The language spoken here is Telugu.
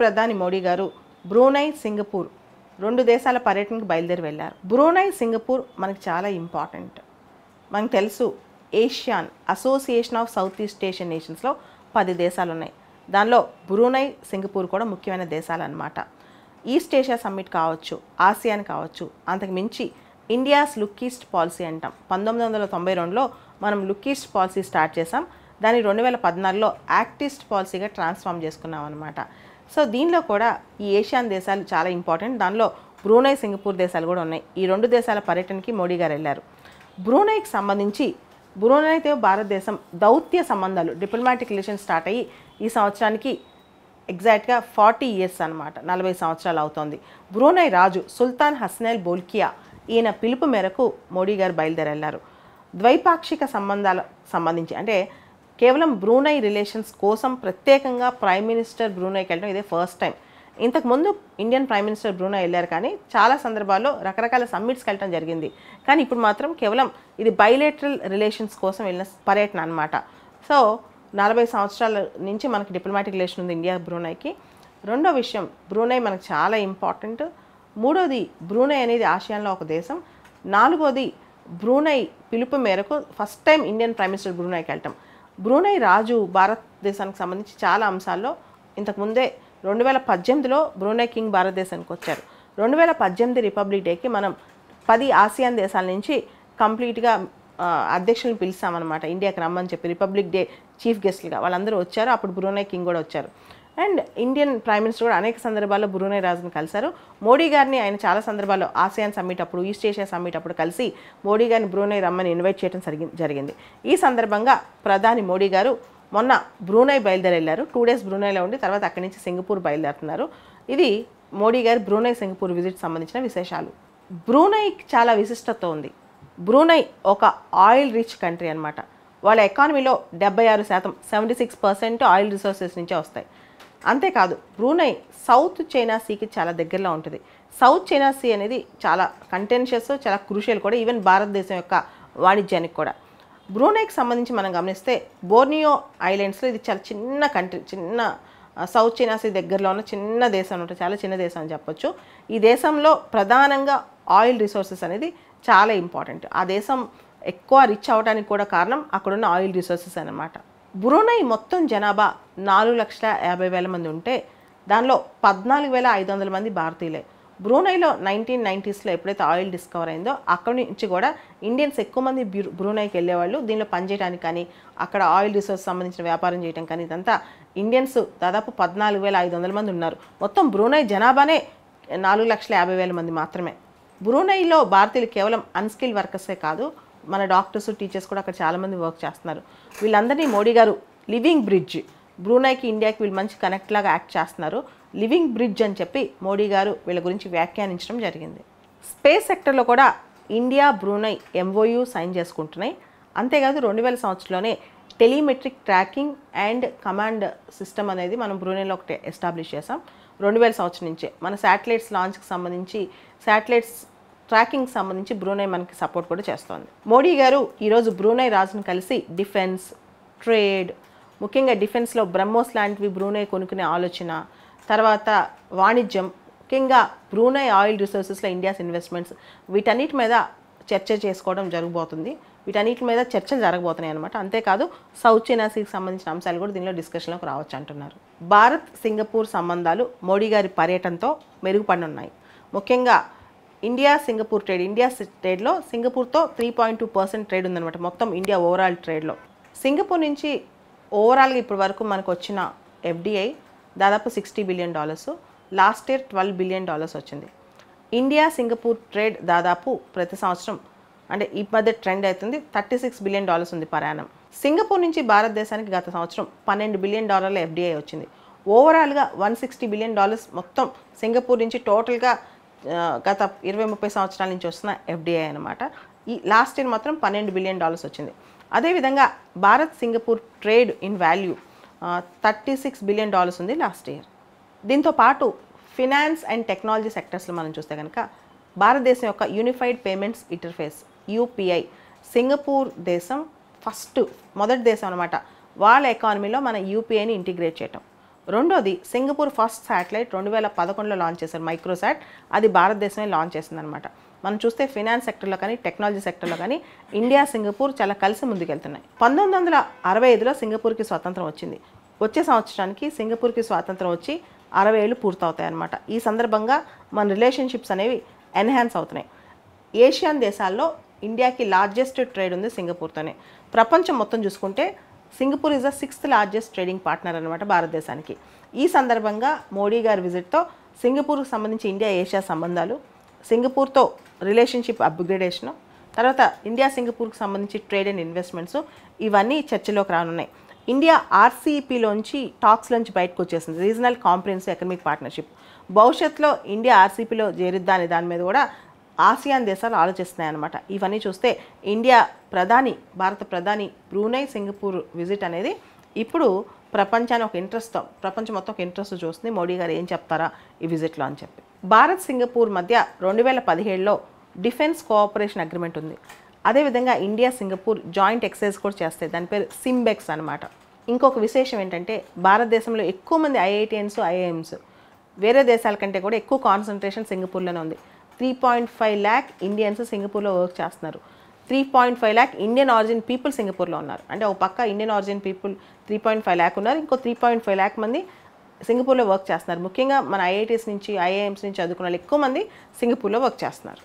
ప్రధాని మోడీ గారు బ్రూనై, సింగపూర్ 2 దేశాల పర్యటనకు బయలుదేరి వెళ్ళారు. బ్రూనై, సింగపూర్ మనకి చాలా ఇంపార్టెంట్. మనకు తెలుసు ASEAN association of south east Asian నేషన్స్లో 10 దేశాలు ఉన్నాయి. దానిలో బ్రూనై, సింగపూర్ కూడా ముఖ్యమైన దేశాలు అన్నమాట. ఈస్ట్ ఏషియా సమ్మిట్ కావచ్చు, ఆసియాన్ కావచ్చు, అంతకు మించి ఇండియాస్ లుక్ ఈస్ట్ పాలసీ అంటాం. 1992లో మనం లుక్ ఈస్ట్ పాలసీ స్టార్ట్ చేసాం. దాన్ని 2014లో యాక్ట్ ఈస్ట్ పాలసీగా ట్రాన్స్ఫార్మ్ చేసుకున్నాం అనమాట. సో దీనిలో కూడా ఈ ఏషియన్ దేశాలు చాలా ఇంపార్టెంట్. దానిలో బ్రూనై, సింగపూర్ దేశాలు కూడా ఉన్నాయి. ఈ 2 దేశాల పర్యటనకి మోడీ గారు వెళ్ళారు. బ్రూనైకి సంబంధించి బ్రూనైతో భారతదేశం దౌత్య సంబంధాలు డిప్లొమాటిక్ రిలేషన్స్ స్టార్ట్ అయ్యి ఈ సంవత్సరానికి ఎగ్జాక్ట్గా 40 ఇయర్స్ అనమాట, 40 సంవత్సరాలు అవుతోంది. బ్రూనై రాజు సుల్తాన్ హస్నైల్ బోల్కియా ఈయన పిలుపు మేరకు మోడీ గారు బయలుదేరి వెళ్ళారు. ద్వైపాక్షిక సంబంధాల సంబంధించి అంటే కేవలం బ్రూనై రిలేషన్స్ కోసం ప్రత్యేకంగా ప్రైమ్ మినిస్టర్ బ్రూనైకి వెళ్ళడం ఇదే ఫస్ట్ టైం. ఇంతకుముందు ఇండియన్ ప్రైమ్ మినిస్టర్ బ్రూనై వెళ్ళారు, కానీ చాలా సందర్భాల్లో రకరకాల సమ్మిట్స్కి వెళ్ళడం జరిగింది. కానీ ఇప్పుడు మాత్రం కేవలం ఇది బైలేటరల్ రిలేషన్స్ కోసం వెళ్ళిన పర్యటన అనమాట. సో 40 సంవత్సరాల నుంచి మనకి డిప్లొమాటిక్ రిలేషన్ ఉంది ఇండియా బ్రూనైకి. రెండో విషయం, బ్రూనై మనకు చాలా ఇంపార్టెంట్. మూడోది, బ్రూనై అనేది ఆసియాలో ఒక దేశం. నాలుగోది, బ్రూనై పిలుపు మేరకు first time Indian prime minister బ్రూనైకి వెళ్ళటం. బ్రూనై రాజు భారతదేశానికి సంబంధించి చాలా అంశాల్లో ఇంతకుముందే 2018లో బ్రూనై కింగ్ భారతదేశానికి వచ్చారు. 2018 రిపబ్లిక్ డేకి మనం 10 ఆసియాన్ దేశాల నుంచి కంప్లీట్గా అధ్యక్షులను పిలిచామన్నమాట ఇండియాకి రమ్మని చెప్పి. రిపబ్లిక్ డే చీఫ్ గెస్ట్లుగా వాళ్ళందరూ వచ్చారు. అప్పుడు బ్రూనై కింగ్ కూడా వచ్చారు. అండ్ ఇండియన్ ప్రైమ్ మినిస్టర్ కూడా అనేక సందర్భాల్లో బ్రూనై రాజుని కలిశారు. మోడీ గారిని ఆయన చాలా సందర్భాల్లో ఆసియాన్ సమ్మిట్ అప్పుడు, ఈస్ట్ ఏషియా సమ్మిట్ అప్పుడు కలిసి మోడీ గారిని బ్రూనై రమ్మని ఇన్వైట్ చేయడం జరిగింది. ఈ సందర్భంగా ప్రధాని మోడీ గారు మొన్న బ్రూనై బయలుదేరి వెళ్ళారు. 2 డేస్ బ్రూనైలో ఉండి తర్వాత అక్కడి నుంచి సింగపూర్ బయలుదేరుతున్నారు. ఇది మోడీ గారి బ్రూనై సింగపూర్ విజిట్ సంబంధించిన విశేషాలు. బ్రూనైకి చాలా విశిష్టత ఉంది. బ్రూనై ఒక ఆయిల్ రిచ్ కంట్రీ అనమాట. వాళ్ళ ఎకానమీలో 76%, 76% ఆయిల్ రిసోర్సెస్ నుంచే వస్తాయి. అంతేకాదు బ్రూనై సౌత్ చైనా సీకి చాలా దగ్గరలో ఉంటుంది. సౌత్ చైనా సీ అనేది చాలా కంటెన్షియస్, చాలా క్రూషియల్ కూడా ఈవెన్ భారతదేశం యొక్క వాణిజ్యానికి కూడా. బ్రూనైకి సంబంధించి మనం గమనిస్తే బోర్నియో ఐలాండ్స్లో ఇది చాలా చిన్న కంట్రీ, చిన్న సౌత్ చైనా సీ దగ్గరలో ఉన్న చిన్న దేశం అనమాట, చాలా చిన్న దేశం అని చెప్పొచ్చు. ఈ దేశంలో ప్రధానంగా ఆయిల్ రిసోర్సెస్ అనేది చాలా ఇంపార్టెంట్. ఆ దేశం ఎక్కువ రిచ్ అవడానికి కూడా కారణం అక్కడున్న ఆయిల్ రిసోర్సెస్ అన్నమాట. బ్రూనై మొత్తం జనాభా 4,50,000 మంది ఉంటే దానిలో 14,500 మంది భారతీయులే. బ్రూనైలో 1990స్లో ఎప్పుడైతే ఆయిల్ డిస్కవర్ అయిందో అక్కడి నుంచి కూడా ఇండియన్స్ ఎక్కువ మంది బ్రూనైకి వెళ్ళేవాళ్ళు. దీనిలో పనిచేయడానికి కానీ అక్కడ ఆయిల్ రిసోర్స్ సంబంధించిన వ్యాపారం చేయడం కానీ ఇదంతా ఇండియన్స్ దాదాపు 14,500 మంది ఉన్నారు. మొత్తం బ్రూనై జనాభానే 4,50,000 మంది మాత్రమే. బ్రూనైలో భారతీయులు కేవలం అన్స్కిల్ వర్కర్సే కాదు, మన డాక్టర్స్, టీచర్స్ కూడా అక్కడ చాలామంది వర్క్ చేస్తున్నారు. వీళ్ళందరినీ మోడీ గారు లివింగ్ బ్రిడ్జ్, బ్రూనైకి ఇండియాకి వీళ్ళు మంచి కనెక్ట్ లాగా యాక్ట్ చేస్తున్నారు. లివింగ్ బ్రిడ్జ్ అని చెప్పి మోడీ గారు వీళ్ళ గురించి వ్యాఖ్యానించడం జరిగింది. స్పేస్ సెక్టర్లో కూడా ఇండియా బ్రూనై MOU సైన్ చేసుకుంటున్నాయి. అంతేకాదు 2000 సంవత్సరంలోనే టెలిమెట్రిక్ ట్రాకింగ్ అండ్ కమాండ్ సిస్టమ్ అనేది మనం బ్రూనైలో ఒకటి ఎస్టాబ్లిష్ చేసాం. 2000 సంవత్సరం నుంచే మన శాటిలైట్స్ లాంచ్కి సంబంధించి, శాటిలైట్స్ ట్రాకింగ్ సంబంధించి బ్రూనై మనకి సపోర్ట్ కూడా చేస్తోంది. మోడీ గారు ఈరోజు బ్రూనై రాజును కలిసి డిఫెన్స్, ట్రేడ్, ముఖ్యంగా డిఫెన్స్లో బ్రహ్మోస్ లాంటివి బ్రూనై కొనుక్కునే ఆలోచన, తర్వాత వాణిజ్యం, ముఖ్యంగా బ్రూనై ఆయిల్ రిసోర్సెస్లో ఇండియాస్ ఇన్వెస్ట్మెంట్స్, వీటన్నిటి మీద చర్చ చేసుకోవడం జరగబోతుంది. వీటన్నిటి మీద చర్చలు జరగబోతున్నాయి అనమాట. అంతేకాదు సౌత్ చైనా సీకి సంబంధించిన అంశాలు కూడా దీనిలో డిస్కషన్లోకి రావచ్చు అంటున్నారు. భారత్ సింగపూర్ సంబంధాలు మోడీ గారి పర్యటనతో మెరుగుపడనున్నాయి. ముఖ్యంగా ఇండియా సింగపూర్ ట్రేడ్, ఇండియా ట్రేడ్లో సింగపూర్తో 3.2% ట్రేడ్ ఉందన్నమాట మొత్తం ఇండియా ఓవరాల్ ట్రేడ్లో. సింగపూర్ నుంచి ఓవరాల్గా ఇప్పటి వరకు మనకు వచ్చిన FDI దాదాపు $60 బిలియన్, లాస్ట్ ఇయర్ $12 బిలియన్ వచ్చింది. ఇండియా సింగపూర్ ట్రేడ్ దాదాపు ప్రతి సంవత్సరం అంటే ఈ మధ్య ట్రెండ్ అవుతుంది, $36 బిలియన్ ఉంది పర్ యానం. సింగపూర్ నుంచి భారతదేశానికి గత సంవత్సరం $12 బిలియన్ FDI వచ్చింది. ఓవరాల్గా $160 బిలియన్ మొత్తం సింగపూర్ నుంచి టోటల్గా గత 20-30 సంవత్సరాల నుంచి వస్తున్న FDI అనమాట. ఈ లాస్ట్ ఇయర్ మాత్రం $12 బిలియన్ వచ్చింది. అదేవిధంగా Bharat Singapore trade in value $36 billion ఉంది లాస్ట్ ఇయర్. దీంతో పాటు ఫినాన్స్ అండ్ టెక్నాలజీ సెక్టర్స్లో మనం చూస్తే కనుక భారతదేశం యొక్క unified payments interface UPI Singapore దేశం మొదటి దేశం అనమాట వాళ్ళ ఎకానమీలో మన UPIని ఇంటిగ్రేట్ చేయటం. రెండోది సింగపూర్ ఫస్ట్ శాటిలైట్ 2011లో లాంచ్ చేశారు, మైక్రోసాట్. అది భారతదేశమే లాంచ్ చేసిందనమాట. మనం చూస్తే ఫినాన్స్ సెక్టర్లో కానీ టెక్నాలజీ సెక్టర్లో కానీ ఇండియా సింగపూర్ చాలా కలిసి ముందుకెళ్తున్నాయి. 1965లో సింగపూర్కి స్వాతంత్రం వచ్చింది. వచ్చే సంవత్సరానికి సింగపూర్కి స్వాతంత్రం వచ్చి 60 ఏళ్ళు పూర్తవుతాయి అన్నమాట. ఈ సందర్భంగా మన రిలేషన్షిప్స్ అనేవి ఎన్హాన్స్ అవుతున్నాయి. ఏషియన్ దేశాల్లో ఇండియాకి లార్జెస్ట్ ట్రేడ్ ఉంది సింగపూర్తోనే. ప్రపంచం మొత్తం చూసుకుంటే Singapore is the 6th largest trading partner అనమాట భారతదేశానికి. ఈ సందర్భంగా మోడీ గారి విజిట్తో సింగపూర్కి సంబంధించి ఇండియా ఏషియా సంబంధాలు, సింగపూర్తో రిలేషన్షిప్ అప్గ్రేడేషను, తర్వాత ఇండియా సింగపూర్కి సంబంధించి ట్రేడ్ అండ్ ఇన్వెస్ట్మెంట్స్, ఇవన్నీ చర్చలోకి రానున్నాయి. ఇండియా ఆర్సీఈపీలోంచి టాక్స్లోంచి బయటకు వచ్చేసింది, రీజనల్ కాంప్రిహెన్సివ్ ఎకనామిక్ పార్ట్నర్షిప్. భవిష్యత్తులో ఇండియా ఆర్సీపీలో చేరిద్దా అనే దాని మీద కూడా ఆసియాన్ దేశాలు ఆలోచిస్తున్నాయి అన్నమాట. ఇవన్నీ చూస్తే ఇండియా ప్రధాని, భారత ప్రధాని బ్రూనై సింగపూర్ విజిట్ అనేది ఇప్పుడు ప్రపంచాన్ని ఒక ఇంట్రెస్ట్తో, ప్రపంచం మొత్తం ఒక ఇంట్రెస్ట్ చూస్తుంది, మోడీ గారు ఏం చెప్తారా ఈ విజిట్లో అని చెప్పి. భారత్ సింగపూర్ మధ్య 2017లో డిఫెన్స్ కోఆపరేషన్ అగ్రిమెంట్ ఉంది. అదేవిధంగా ఇండియా సింగపూర్ జాయింట్ ఎక్సైజ్ కూడా చేస్తాయి, దాని పేరు సింబెక్స్ అనమాట. ఇంకొక విశేషం ఏంటంటే భారతదేశంలో ఎక్కువ మంది ఐఐటిఎన్స్, ఐఐఎమ్స్ వేరే దేశాల కంటే కూడా ఎక్కువ కాన్సన్ట్రేషన్ సింగపూర్లోనే ఉంది. 3.5 lakh ఇండియన్స్ సింగపూర్లో వర్క్ చేస్తున్నారు. 3.5 lakh ఇండియన్ ఆరిజిన్ పీపుల్ సింగపూర్లో ఉన్నారు. అంటే ఒక పక్క ఇండియన్ ఆరిజిన్ పీపుల్ 3.5 lakh ఉన్నారు, ఇంకో 3.5 lakh మంది సింగపూర్లో వర్క్ చేస్తున్నారు. ముఖ్యంగా మన ఐఐటీస్ నుంచి, ఐఐఎమ్స్ నుంచి చదువుకున్న వాళ్ళు ఎక్కువ మంది సింగపూర్లో వర్క్ చేస్తున్నారు.